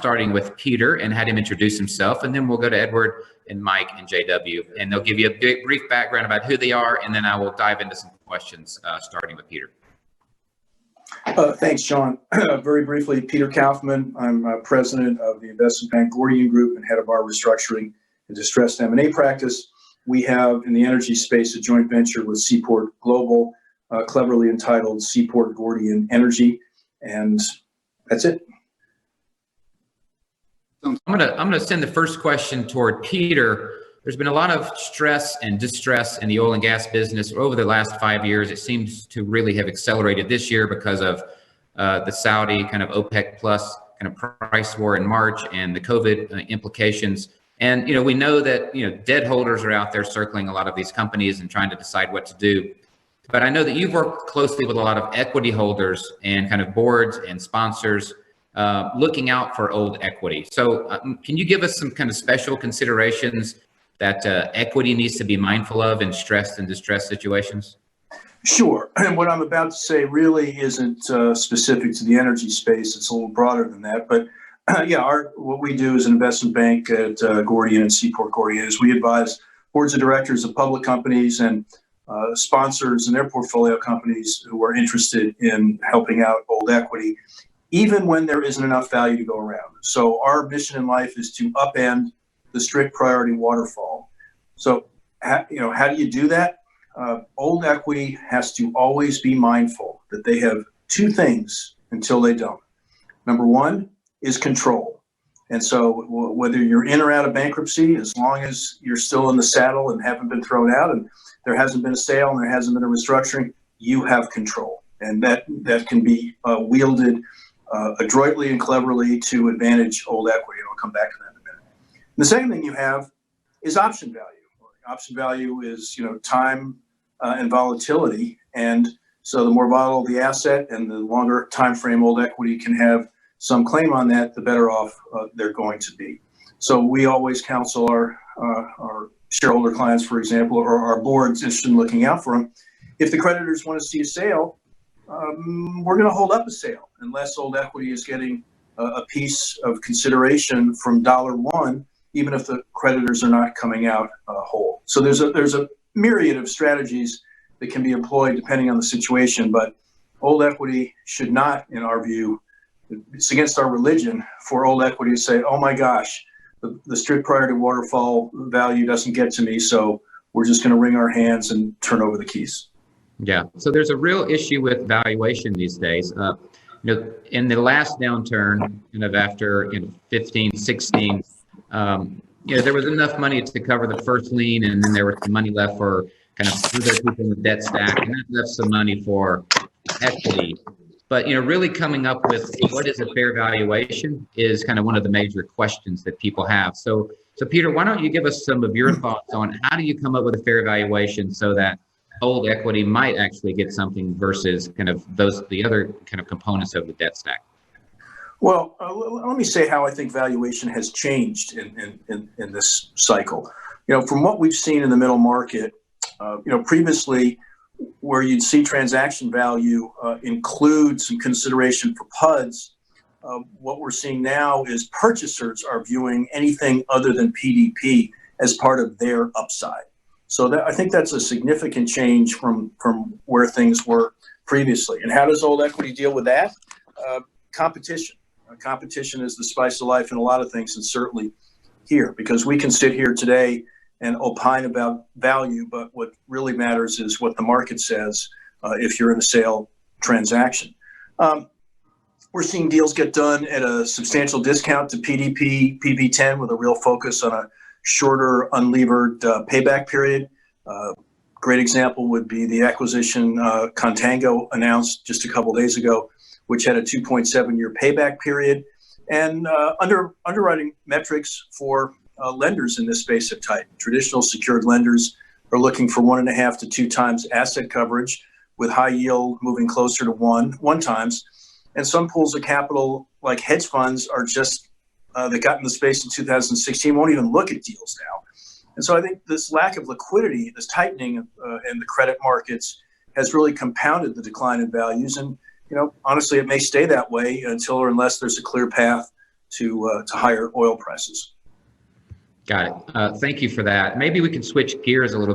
starting with Peter and had him introduce himself, and then we'll go to Edward and Mike and JW, and they'll give you a brief background about who they are, and then I will dive into some questions, starting with Peter. Thanks, John. Very briefly, Peter Kaufman. I'm president of the investment bank Gordian Group and head of our restructuring and distressed M&A practice. We have in the energy space a joint venture with Seaport Global, cleverly entitled Seaport Gordian Energy, and that's it. I'm gonna send the first question toward Peter. There's been a lot of stress and distress in the oil and gas business over the last 5 years. It seems to really have accelerated this year because of the Saudi kind of OPEC plus kind of price war in March and the COVID implications. And we know that debt holders are out there circling a lot of these companies and trying to decide what to do. But I know that you've worked closely with a lot of equity holders and kind of boards and sponsors looking out for old equity. So can you give us some kind of special considerations that equity needs to be mindful of in stressed and distressed situations? Sure. And what I'm about to say really isn't specific to the energy space. It's a little broader than that. But what we do as an investment bank at Gordian and Seaport Gordian is we advise boards of directors of public companies and sponsors and their portfolio companies who are interested in helping out old equity, even when there isn't enough value to go around. So our mission in life is to upend the strict priority waterfall. So, how do you do that? Old equity has to always be mindful that they have two things until they don't. Number one is control. And so whether you're in or out of bankruptcy, as long as you're still in the saddle and haven't been thrown out and there hasn't been a sale and there hasn't been a restructuring, you have control. And that can be wielded adroitly and cleverly to advantage old equity. And I'll come back to that in a minute. The second thing you have is option value. Option value is, time and volatility. And so the more volatile the asset and the longer time frame old equity can have some claim on that, the better off they're going to be. So we always counsel our shareholder clients, for example, or our boards interested in looking out for them. If the creditors want to see a sale, we're going to hold up a sale unless old equity is getting a piece of consideration from $1, even if the creditors are not coming out whole. So there's a myriad of strategies that can be employed depending on the situation, but old equity should not, in our view, it's against our religion for old equity to say, oh my gosh, the strict priority waterfall value doesn't get to me, so we're just going to wring our hands and turn over the keys. Yeah, so there's a real issue with valuation these days. In the last downturn, kind of after 15, 16, there was enough money to cover the first lien, and then there was some money left for kind of other people in the debt stack, and that left some money for equity. But really coming up with what is a fair valuation is kind of one of the major questions that people have. So Peter, why don't you give us some of your thoughts on how do you come up with a fair valuation so that old equity might actually get something versus kind of the other kind of components of the debt stack? Well, let me say how I think valuation has changed in this cycle. From what we've seen in the middle market, previously, where you'd see transaction value include some consideration for PUDs, what we're seeing now is purchasers are viewing anything other than PDP as part of their upside. So I think that's a significant change from where things were previously. And how does old equity deal with that? Competition. Competition is the spice of life in a lot of things, and certainly here, because we can sit here today and opine about value, but what really matters is what the market says if you're in a sale transaction. We're seeing deals get done at a substantial discount to PDP, PV10 with a real focus on a shorter unlevered payback period. Great example would be the acquisition Contango announced just a couple days ago, which had a 2.7-year payback period. And underwriting metrics for lenders in this space have tightened. Traditional secured lenders are looking for 1.5 to 2 times asset coverage, with high yield moving closer to one times. And some pools of capital, like hedge funds, are just that got in the space in 2016 won't even look at deals now. And so I think this lack of liquidity, this tightening in the credit markets, has really compounded the decline in values. And honestly, it may stay that way until or unless there's a clear path to higher oil prices. Got it. Thank you for that. Maybe we can switch gears a little bit